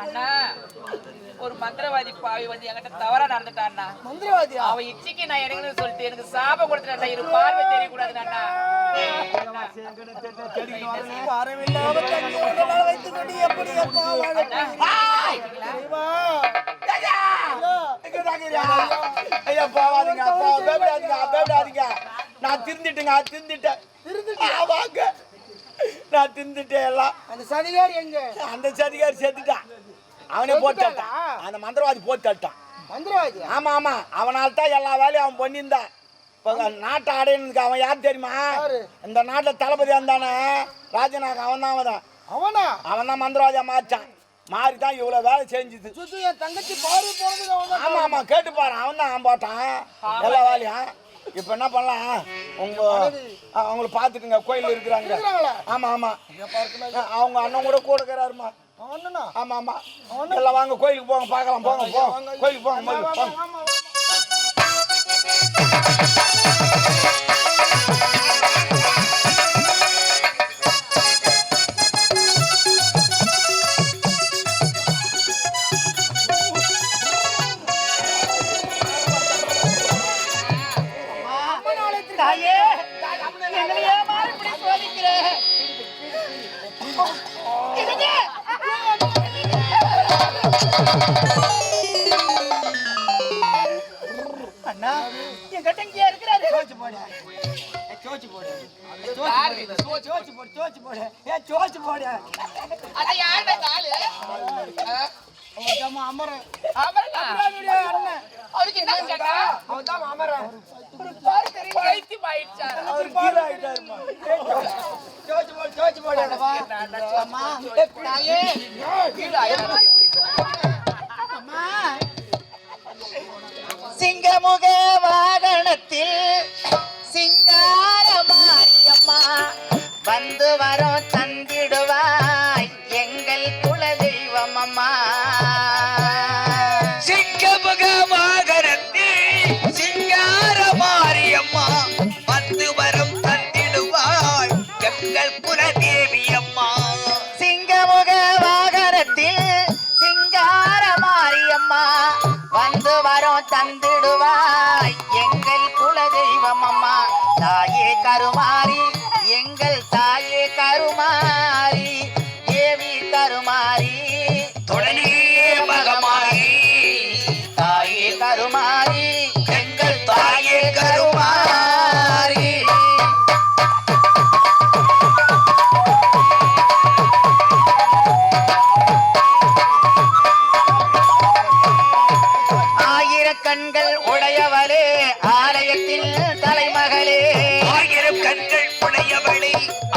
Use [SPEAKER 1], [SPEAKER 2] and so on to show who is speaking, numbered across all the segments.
[SPEAKER 1] அண்ணா ஒரு மந்திரவாதி பாவி வந்து என்கிட்ட தவறா நடந்துட்டான்னா.
[SPEAKER 2] மந்திரவாதி
[SPEAKER 1] அவன் இச்சிக்கு நான் இறங்குன்னு சொல்லிட்டு எனக்கு சாபம் கொடுத்துட்டா. இரு பார்வை தெரியக்கூடாது அண்ணா.
[SPEAKER 2] வைத்துக் கொண்டு எப்படி
[SPEAKER 3] நான் திருந்துட்டேன் நான் திருந்துட்டேன் எல்லாம்.
[SPEAKER 2] அந்த சதிகாரி எங்க?
[SPEAKER 3] அந்த சதிகாரி செத்துட்டான். அவனே போட்டான். அந்த மந்திரவாதி போட்டான்.
[SPEAKER 2] மந்திரவாதி?
[SPEAKER 3] ஆமா ஆமா, அவனால் தான் எல்லா வேலையும் அவன் பண்ணியிருந்தான். இப்போ நாட்டை அடையணுக்கு அவன் யார் தெரியுமா? இந்த நாட்டில் தளபதியா இருந்தானே ராஜனாக அவன் தான். அவன் தான் மந்திரவாதியா மாறிட்டான். மாறி தான் இவ்வளோ வேலை செஞ்சுது.
[SPEAKER 2] என் தங்கச்சி பாரு போனது.
[SPEAKER 3] ஆமா ஆமா, கேட்டு பாரு. அவன் தான் போட்டான் எல்லா வேலையும். இப்ப என்ன பண்ணலாம், அவங்கள பாத்துக்குங்க. கோயில் இருக்கிறாங்க. ஆமா ஆமா, அவங்க அண்ணன் கூட இருக்கிறாருமா. ஆமா ஆமா, எல்லாம் வாங்க கோயிலுக்கு போங்க, பார்க்கலாம். போங்க போங்க கோயிலுக்கு போங்க.
[SPEAKER 1] அண்ணா என்கிட்ட இங்கே இருக்கிறாரு.
[SPEAKER 4] சிங்கமுக வாகனத்தில் சிங்கார மாரியம்மா வந்து வரோம் தந்திடுவாய் எங்கள் குலதெய்வம் அம்மா.
[SPEAKER 5] சிங்கமுக வாகனத்தில் சிங்கார மாரியம்மா வந்து வரோம் தந்திடுவாய் எங்கள் குலதேவி அம்மா.
[SPEAKER 4] சிங்கமுக வாகனத்தில் சிங்கார மாரியம்மா வந்து வரோம் தந்திடுவாய் எங்கள் குலதெய்வம் அம்மா. தாயே கருமாரி எங்கள் தாயே கருமாரி தேவி கருமாரி
[SPEAKER 5] தொடனே மகமாரி
[SPEAKER 4] தாயே கருமாரி
[SPEAKER 5] எங்கள் தாயே கருமாரி.
[SPEAKER 4] கண்கள் உடையவளே ஆலயத்தில் தலைமகளே.
[SPEAKER 5] ஆயிரம் கண்கள் உடையவளே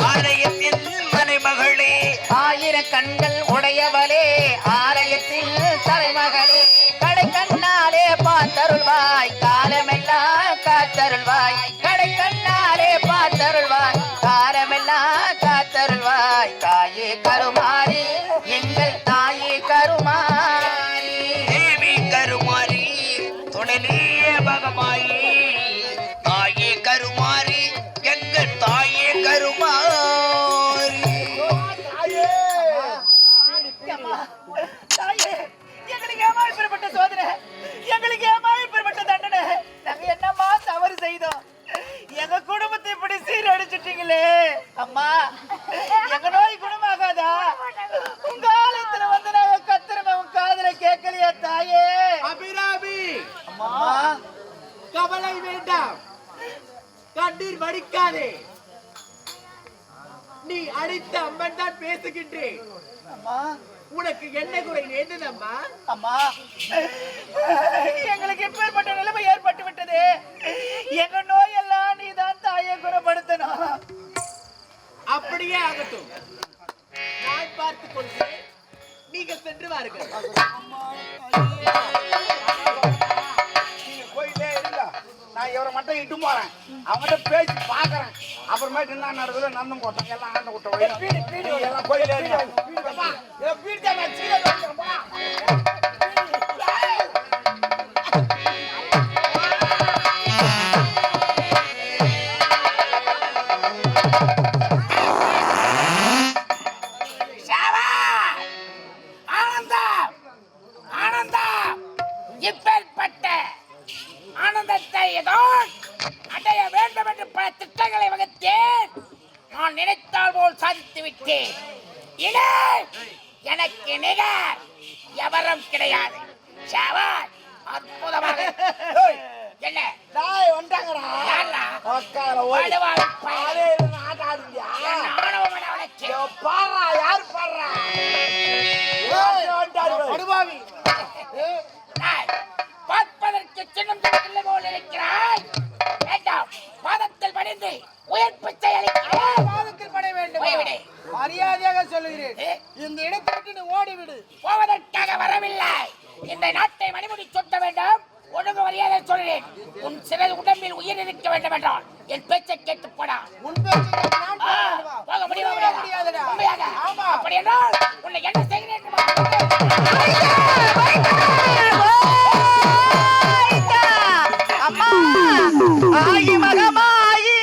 [SPEAKER 5] ஆலயத்தில் மனைமகளே.
[SPEAKER 4] ஆயிரம் கண்கள் உடையவளே ஆலயத்தில் தலைமகளே. கடை கண்ணாலே பார்த்தருள்வாய் காலமெல்லாம் காத்தருள்வாய். கடை கண்ணாலே பார்த்தருள்வாய் காலமெல்லாம் காத்தருள்வாய். தாயே கருமாரி எங்கள் தாயே கருமாரி
[SPEAKER 5] தேவி கருமாரி தொடனே மகமாரி தாயே கருமாரி எங்கள் தாயே கருமாரி.
[SPEAKER 1] எங்களுக்கு ஏமா இப்பேற்பட்ட சோதனை, எங்களுக்கு ஏமா இப்பேற்பட்ட தண்டனை? நாங்க என்னமா தவறு செய்தோம்? எங்க குடும்பத்தை இப்படி சீரடிச்சிட்டீங்களே அம்மா. எங்க நோய் குணமாகாதா? உங்க ஆலயத்துல வந்து நாங்க கத்துறோம், உன் காதுல கேட்கலையா தாயே?
[SPEAKER 2] அபிராமி
[SPEAKER 1] அம்மா
[SPEAKER 2] கவலை வேண்டாம், கண்ணீர் வடிக்காதே. நீ அடித்த அம்மன் தான் பேசுகின்றேன்.
[SPEAKER 1] அம்மா
[SPEAKER 2] உனக்கு என்ன குறை நேர்ந்ததம்மா?
[SPEAKER 1] அம்மா எங்களுக்கு எப்பேற்பட்ட நிலைமை ஏற்பட்டு விட்டது. எங்க நோயெல்லாம் நீதான் தாயை குணப்படுத்தணும்.
[SPEAKER 2] அப்படியே ஆகட்டும், நான் பார்த்துக் கொள்கிறேன். நீங்க சென்று வாருங்கள்.
[SPEAKER 3] நீங்க கோயிலே இருங்க, நான் இவரை மட்டும் இட்டு போறேன். அவங்ககிட்ட பேசி பாக்குறேன். அப்புறமேட்டு என்ன நடக்குது நந்தம் போட்டோம் எல்லாம் ஆண்ட விட்ட எல்லாம் கோயிலே இருங்க. ஆனந்தா
[SPEAKER 4] நான் நினைத்தால் போல் சாதித்து விட்டேன். இனி எனக்கு நிகர் எவரும் கிடையாது. ஷாபாஷ், அற்புதமாக. என்ன
[SPEAKER 3] டாய் வந்துட்டாங்கடா.
[SPEAKER 4] யாரா?
[SPEAKER 3] உக்கார ஓடி.
[SPEAKER 4] படுவாவி பையன்.
[SPEAKER 3] அதே இருந்து ஆட்ட ஆடுறியா?
[SPEAKER 4] என்ன ஆணவமடா உனக்கு?
[SPEAKER 3] இதோ பாருடா, யார் பாருடா? ஏய், வந்துட்டாரு பாரு.
[SPEAKER 2] படுபாவி.
[SPEAKER 4] டேய், பார்ப்பதற்கு சின்னம் இல்லை போல் இருக்கிறாய். வேண்டாம், பாதத்தில் பணிந்து உயிர் பிச்சை அளிக்கிறேன்.
[SPEAKER 2] பாதத்தில் படைய வேண்டும்.
[SPEAKER 4] போய்விடு.
[SPEAKER 2] மரியாதையாக சொல்லுகிறேன்.
[SPEAKER 4] ஏ,
[SPEAKER 2] இந்த இடத்தை விட்டு நீ ஓடிவிடு.
[SPEAKER 4] போவதற்காக வரவில்லை. இந்த நாட்டை மணிமுடி சுட்ட வேண்டும். ஒழுங்கு மரியாதை சொல்கிறேன். உன் சிறு உடம்பில் உயிர் இருக்க வேண்டும் என்றால் என் பேச்சை கேட்டு போடா.
[SPEAKER 2] உன் பேச்சை நான்
[SPEAKER 4] ஆ,
[SPEAKER 2] கேட்கணுமா?
[SPEAKER 4] போக முடியுமா
[SPEAKER 2] முடியாதடா.
[SPEAKER 4] முடியாதா? உண்மையாக?
[SPEAKER 2] ஆமா.
[SPEAKER 4] அப்படி என்றால் உன்னை என்ன செய்கிறேன் என்று
[SPEAKER 5] அம்மா ஆயி மகமாயி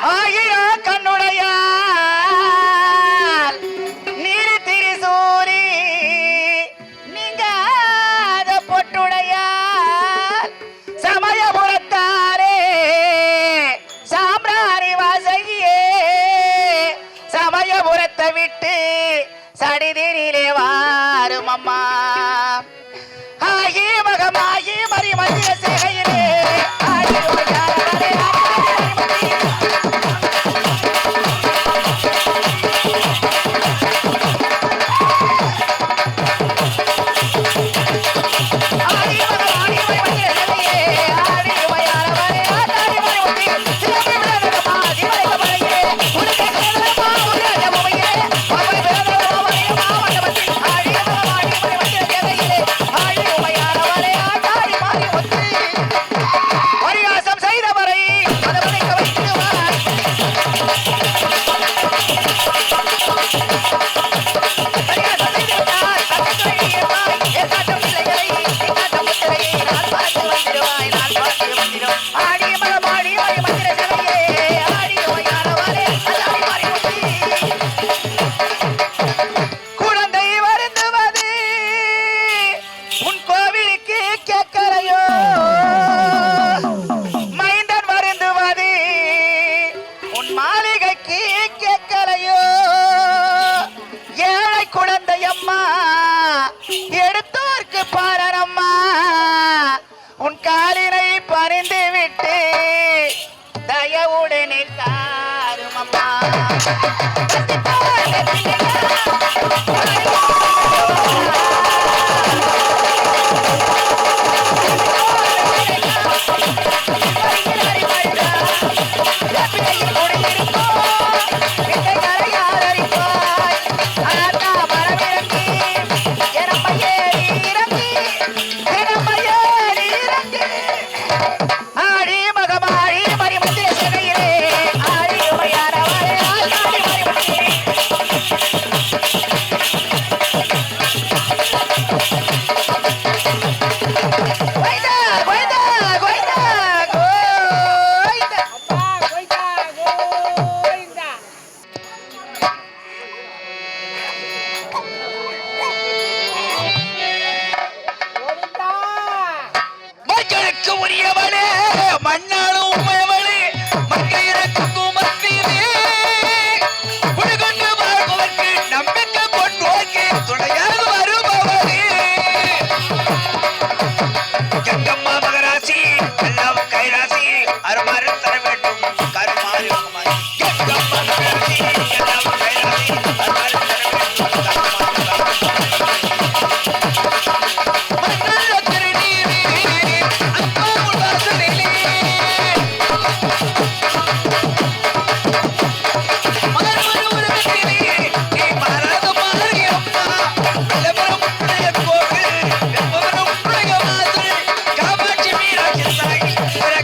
[SPEAKER 5] ஆயிரா கண்ணுடைய நீர் திரிசூரி நீங்க பொட்டுடைய சமயபுரத்தாரே சாம்ராணி வாசகியே சமயபுரத்தை விட்டு சடிதிரிலே வாரும் அம்மா ஆயி மகமாயி மறி மந்திர சேகையிலே ஆடி ஓயாரே ஆடி மகமாயி மறி மந்திர சேகையே ஆடி ஓயாரே ஆடி மறி மந்திர சிலம்பி விளங்க மாதி மலைக மலையே உனக்கு கலமா உலக பூமியே பாவை விளங்க மாவனே மாவட்டமத்தி ஆடி மகமாயி மறி மந்திர சேகையிலே ஆடி ஓயாரே ஆடி மறி மந்திர பரிகாசம் செய்தவரை மதமனைக்க வைத்துவார் பரிகாசம் செய்துவிட்டார் தக்கத்துறையாய் ஏகாட்டம் பிள்ளைகளை ஏகாட்டம் முத்திரையை நான் பார்த்து வந்திருவாய் நான் பார்த்து வந்திரும் ஆடி மகமாடி மறி மந்திர சேவையே ஆடி ஓயாரவாரே அல்லாடி மாறி முத்தி குழந்தை வருந்துவது உன் கோவிலுக்கு கேட்கலையோ மைந்தன் வருந்துவது உன் மாளிகைக்கு கேட்கலையோ ஏழை குழந்தை அம்மா எடுத்தோர்க்கு பாரனம்மா உன் காலினை பறிந்து விட்டு தயவுடனே தாரும் அம்மா ஆடி மகமாடி மறி மந்திர சேவையிலே ஆடி உமையாரவாரே ஆடி மறி மந்திர கோயிந்தா கோயிந்தா கோயிந்தா கோயிந்தா
[SPEAKER 2] அம்மா கோயிந்தா கோயிந்தா. கோவிந்தா.
[SPEAKER 5] மக்களுக்கு உரியவனே மண்ணாளும் உமையவளே மங்கையருக்கு மத்தியிலே குடிகொண்டு வாழ்பவர்க்கு நம்பிக்கை கொண்டோர்க்கு துணையாக வருபவனே கங்கம்மா மகராசி எல்லாம் கைராசி அருமாறு தர வேண்டும் கருமாறு கங்கம்மா மகராசி எல்லாம் கைராசி அருமாறு தர வேண்டும் மன்னர திருநீரே அம்மா உல்லாசனிலே மகர்மரு உலகத்திலே நீ மாறாத மாறி அம்மா வெள்ளவரம் உடைய கோவில் வெள்ளவரம் உடைய மாதிரி காமாட்சி மீராட்சி தாய்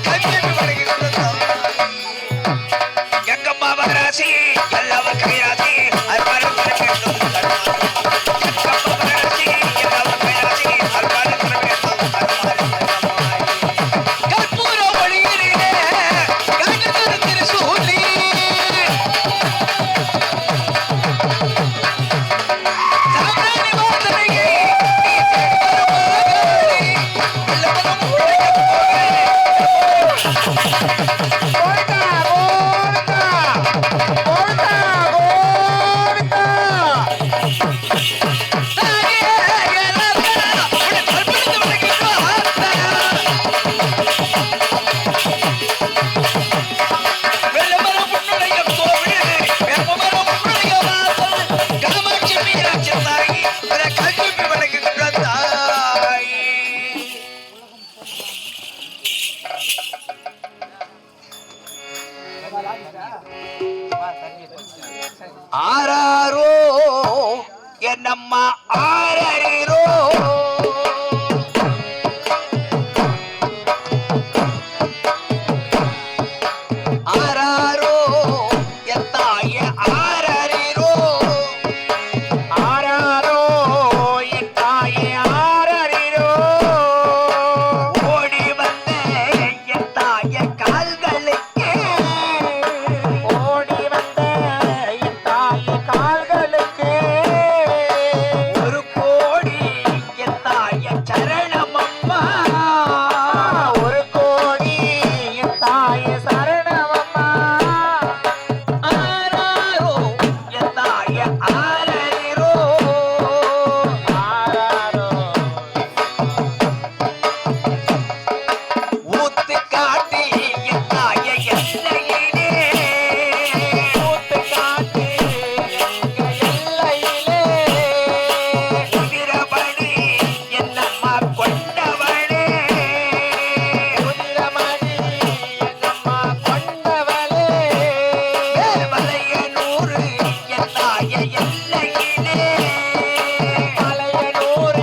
[SPEAKER 5] கவிதை வழங்குகிறது கங்கம்மா மகராசி எல்லாம் கைராசி அருமாறு தர வேண்டும் கங்கம்மா மகராசி எல்லாம் கைராசி அருமாறு தர வேண்டும் கற்பூர ஒளியிலே கண்டதொரு திருசூலி சாம்பிராணி வாசனையை நீ தேடி வரும் மகாளி வெள்ளவரம் உடைய கோவில் கோவிந்தா கோவிந்தா ஆராரோ என்னம்மா ஆரோ ஆராரோ என் தாய ஆரோ ஆராரோ என் தாய ஆரோ ஓடி வந்த என் தாய கால்களுக்கு ஓடி வந்த என் தாய கால்களுக்கு ஒரு கோடி என் தாய சரணமம்மா ஒரு கோடி என் தாய சரணமம்மா ஆராரோ என் தாய ஆரோ ஆராரோ ஊத்து காட்டி என் தாய எல்லையிலே ஊத்து காட்டி எங்க எல்லையிலே உதிரமணி என்னம்மா கொண்டவளே உதிரமணி என்னம்மா கொண்டவளே மலையனூர் என் தாய எல்லையிலே மலையனூர்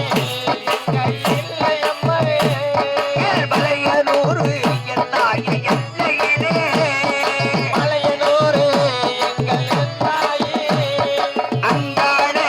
[SPEAKER 5] எங்க எல்லையம்மே மலையனூர் என் தாய எல்லையிலே மலையனூர் எங்கள் தாயே அங்காளே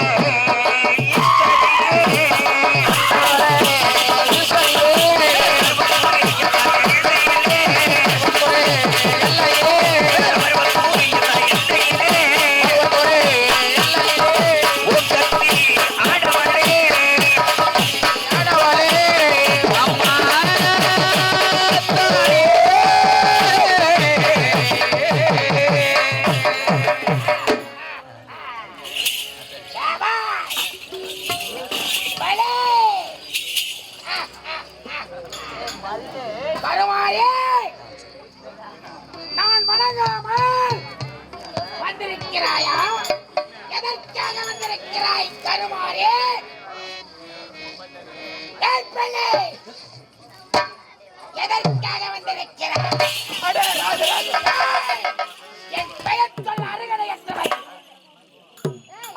[SPEAKER 4] கருமாயே நான் வணங்காமல் வந்திருக்கிறாயா? எதற்காக வந்திருக்கிறாய் கருமாயே? ஏய் பெண்ணே, எதற்காக வந்திருக்கிறாய்? ஏய், என் பெயர் சொல்ல அருகதையற்றவை.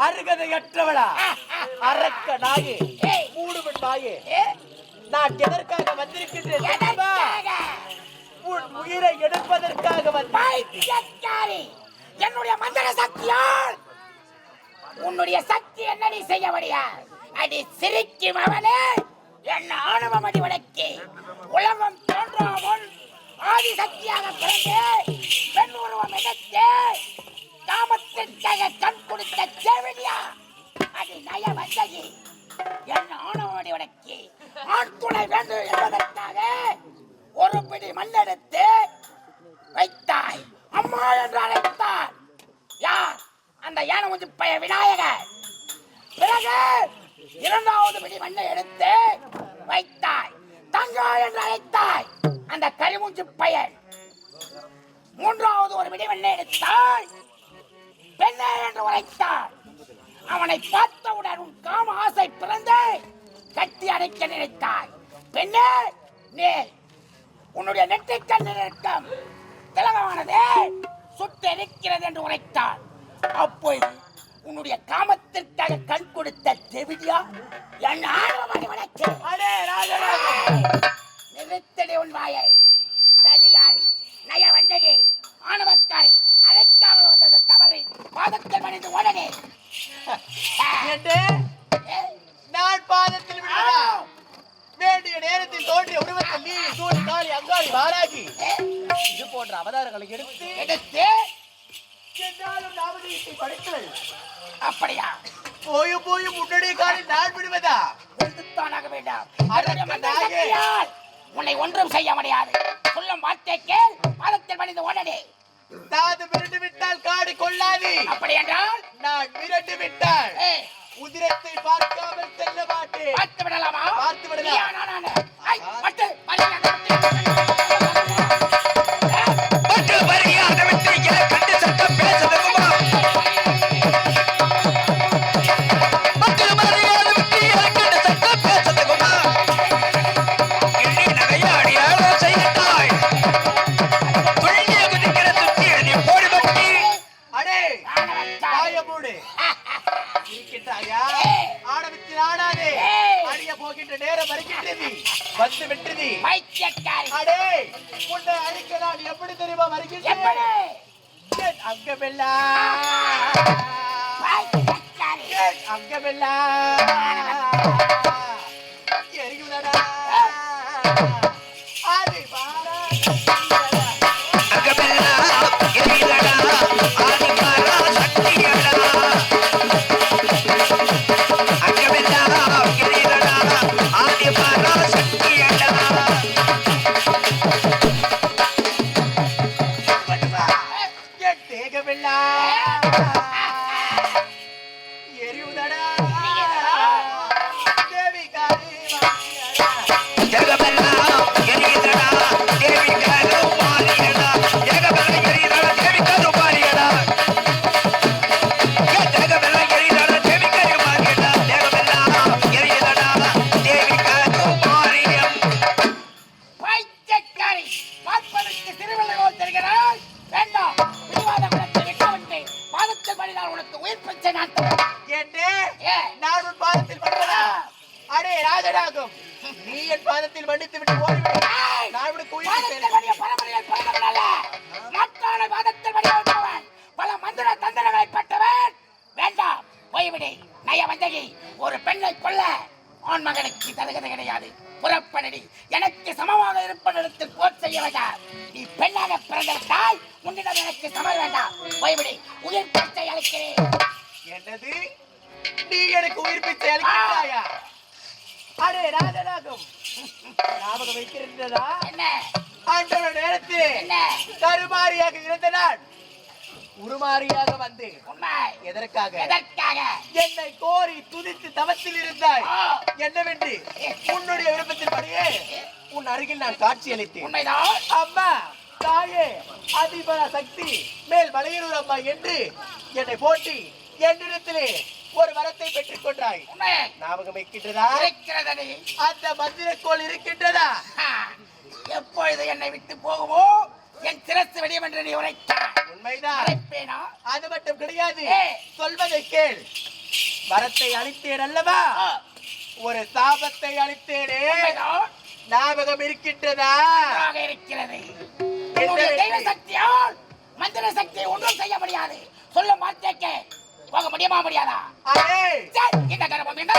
[SPEAKER 1] அருகதையற்றவளா அரக்க நாயே மூடுவன் நாயே நான் எதற்காக வந்திருக்கின்றேன் தெரியுமா?
[SPEAKER 4] எதற்காக?
[SPEAKER 1] உன் உயிரை எடுப்பதற்காக வந்தேன்.
[SPEAKER 4] பைத்தியக்காரி! என்னுடைய மந்திர சக்தியால் உன்னுடைய சக்தி என்னடி செய்ய முடியாது? அடி சிரிக்கும் அவனே, என் ஆணவம் அடி வடக்கி உலகம் தோன்றாமல் ஆதி சக்தியாக பிறந்து பெண் உருவம் எடுத்து காமத்திற்காக கண் கொடுத்த செவிலியா அது நய வந்தகி. என் ஆணவம் அடி வடக்கி ஆண் துணை வேண்டும் என்பதற்காக ஒரு பிடி மண்ணெடுத்து வைத்தாய். அம்மா என்று அழைத்தார். யார்? அந்த யானை முஞ்சி பைய விநாயகர். பிறகு இரண்டாவது பிடி மண்ணை எடுத்து வைத்தாய். தங்கா என்று அழைத்தாய். அந்த கரிமூஞ்சி பையன். மூன்றாவது ஒரு பிடி மண்ணை எடுத்தாய். பெண்ணே என்று உரைத்தார். அவனை பார்த்தவுடன் உன் காம ஆசை பிறந்து கட்டி அடைக்க நினைத்தாய். பெண்ணே, நீ உன்னுடைய நெற்றிக்கண் நிறுத்தம் திலகமானது சுட்டு எரிக்கிறது என்று உரைத்தார். அப்போது உன்னுடைய காமத்திற்காக கண் கொடுத்த தெவிடியா என் ஆணவமணி வழக்கு. நிறுத்தடி உன் வாயை. சதிகாரி, நய வஞ்சகி, ஆணவக்காரி, அழைக்காமல் வந்தது தவறு. பாதத்தில் மணிந்து உடனே
[SPEAKER 1] என்று நான் பாதத்தில் விடுவதா? வேண்டிய நேரத்தில் தோன்றிய உருவத்தில் நீ சூழ் காளி அங்காளி வாராகி இது போன்ற அவதாரங்களை எடுத்து என்னாலும் நாமதீயத்தை படைத்தவள்.
[SPEAKER 4] அப்படியா?
[SPEAKER 1] போய் முன்னடைய காலில் நான் விடுவதா?
[SPEAKER 4] விடுத்துத்தானாக வேண்டாம்.
[SPEAKER 1] அதற்கு நாயே.
[SPEAKER 4] சக்தியால் உன்னை ஒன்றும் செய்ய முடியாது. சொல்லும் வார்த்தை கேள். பாதத்தில் மணிந்து உடனே
[SPEAKER 1] தாது மிரண்டு விட்டால் காடு கொள்ளாது.
[SPEAKER 4] அப்படி என்றால்
[SPEAKER 1] நான் மிரண்டு விட்டால்
[SPEAKER 4] ஏய்,
[SPEAKER 1] உதிரத்தை பார்க்காமல் செல்ல மாட்டேன்.
[SPEAKER 4] பார்த்து விடலாமா?
[SPEAKER 1] பார்த்து விடலாம்.
[SPEAKER 4] நீயா நானானே? ஐ, மட்டு, மரியாதை விட்டு.
[SPEAKER 5] பட்டு மரியாதை விட்டு என கண்டு சத்தம் பேசுதுமா? பட்டு மரியாதை விட்டு என கண்டு சத்தம் பேசுதுமா? எண்ணி நகையாடி ஆலோ செய்தாய். துள்ளிய குதிக்கிற சுத்தி நீ போடி
[SPEAKER 1] வந்து விட்டது.
[SPEAKER 4] பைத்தியக்காரி.
[SPEAKER 1] அடே உன்னை அழிக்க நான் எப்படி தெரியுமா வருகிறேன்?
[SPEAKER 4] எப்படி?
[SPEAKER 1] என் அங்கமெல்லாம்
[SPEAKER 4] பைத்தியக்காரி.
[SPEAKER 1] என் அங்கமெல்லாம் எரியுதடா. அது பாரா நீ என் பாதத்தில் மன்னித்து விட்டு ஓடிவிடு. நான் உனக்கு உயிர்
[SPEAKER 4] ஒரு பெண்ணை கொல்ல ஆண் மகனுக்கு தகுதி கிடையாது. புறப்படடி. எனக்கு சமமாக இருப்பதற்கு போர் செய்ய வேண்டாம். நீ பெண்ணாக பிறந்திருந்தால் உன்னிடம் எனக்கு சமர் வேண்டாம். போய்விடு. உயிர் பிச்சை அளிக்கிறேன்.
[SPEAKER 1] என்னது? நீ எனக்கு உயிர் பிச்சை அளிக்கிறாயா? அடே ராஜராகம், ஞாபகம் வைத்திருந்ததா?
[SPEAKER 4] என்ன?
[SPEAKER 1] ஆண்டோட நேரத்தில்
[SPEAKER 4] என்ன?
[SPEAKER 1] கருமாரியாக இருந்த நான் உருமாறியாக வந்து
[SPEAKER 4] உண்மை.
[SPEAKER 1] எதற்காக?
[SPEAKER 4] எதற்காக?
[SPEAKER 1] என்னை கோரி துதித்து தவத்தில் இருந்தாய். என்னவென்று உன்னுடைய விருப்பத்தின்படியே உன் அருகில் நான் காட்சி அளித்தேன்.
[SPEAKER 4] உண்மைதான்.
[SPEAKER 1] அம்மா, தாயே, அதிபர சக்தி மேல் மலையூர் அம்மா என்று என்னை போட்டி என்னிடத்திலே ஒரு வரத்தை பெற்றுக் கொண்டாய். ஞாபகம் இருக்கின்றதா? அந்த மந்திரக்கோள் இருக்கின்றதா?
[SPEAKER 4] எப்பொழுது என்னை விட்டு போகுமோ என் சிரசு வெடியும் என்று நீ உரைத்தாய்.
[SPEAKER 1] உண்மைதான். அது மட்டும் கிடையாது. சொல்வதை கேள். வரத்தை அளித்தேன் அல்லவா? ஒரு சாபத்தை அளித்தேனே, ஞாபகம் இருக்கின்றதா?
[SPEAKER 4] இருக்கிறது. தெய்வ சக்தியால் மந்திர சக்தியை ஒன்றும் செய்ய முடியாது. சொல்ல மாட்டேக்க போக முடியுமா? முடியாதா? இந்த கர்ப்பம் என்ன?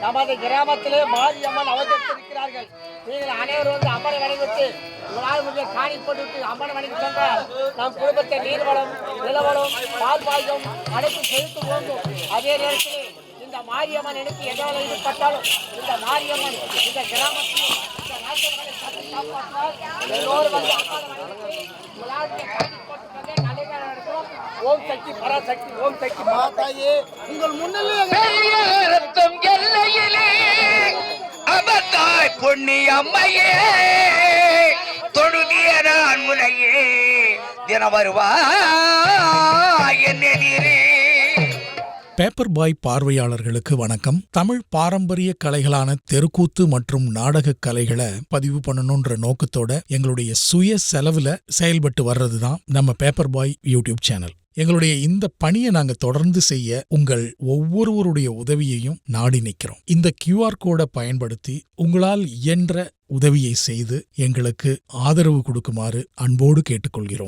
[SPEAKER 2] நமது கிராமத்திலே மாரியம்மன் அவதரித்திருக்கிறார்கள். நீங்கள் அனைவரும் வந்து அம்மனை வழிபட்டு உங்களால் முடிய காணிப்பட்டு அம்மனை வழிபட்டு சென்றால் நம் குடும்பத்தை நீர்வளம், நிலவளம், பால் பாய்ச்சம் அனைத்து செலுத்து போகும். அதே நேரத்தில் இந்த மாரியம்மன் எனக்கு எதாவது ஈடுபட்டாலும் இந்த மாரியம்மன் இந்த கிராமத்தில் இந்த நாட்டவர்களை சத்து காப்பாற்றினால் எல்லோரும் வந்து அம்மனை வழிபட்டு உங்களால் காணிப்பட்டு நல்ல நடக்கும். ஓம் சக்தி பராசக்தி, ஓம் சக்தி மாதாயே, உங்கள் முன்னிலையே
[SPEAKER 5] ரத்தம் எல்லையிலே அமர்ந்தாய் பொன்னி அம்மையே, தொழுதிய நான் முனையே தின வருவாய் என்னெதிரே.
[SPEAKER 6] பேப்பர் பாய் பார்வையாளர்களுக்கு வணக்கம். தமிழ் பாரம்பரிய கலைகளான தெருக்கூத்து மற்றும் நாடக கலைகளை பதிவு பண்ணணும்ன்ற நோக்கத்தோட எங்களுடைய சுய செலவுல செயல்பட்டு வர்றதுதான் நம்ம பேப்பர் பாய் யூடியூப் சேனல். எங்களுடைய இந்த பணியை நாங்க தொடர்ந்து செய்ய உங்கள் ஒவ்வொருவருடைய உதவியையும் நாடி நிற்கிறோம். இந்த QR கோடை பயன்படுத்தி உங்களால் இயன்ற உதவியை செய்து எங்களுக்கு ஆதரவு கொடுக்குமாறு அன்போடு கேட்டுக்கொள்கிறோம்.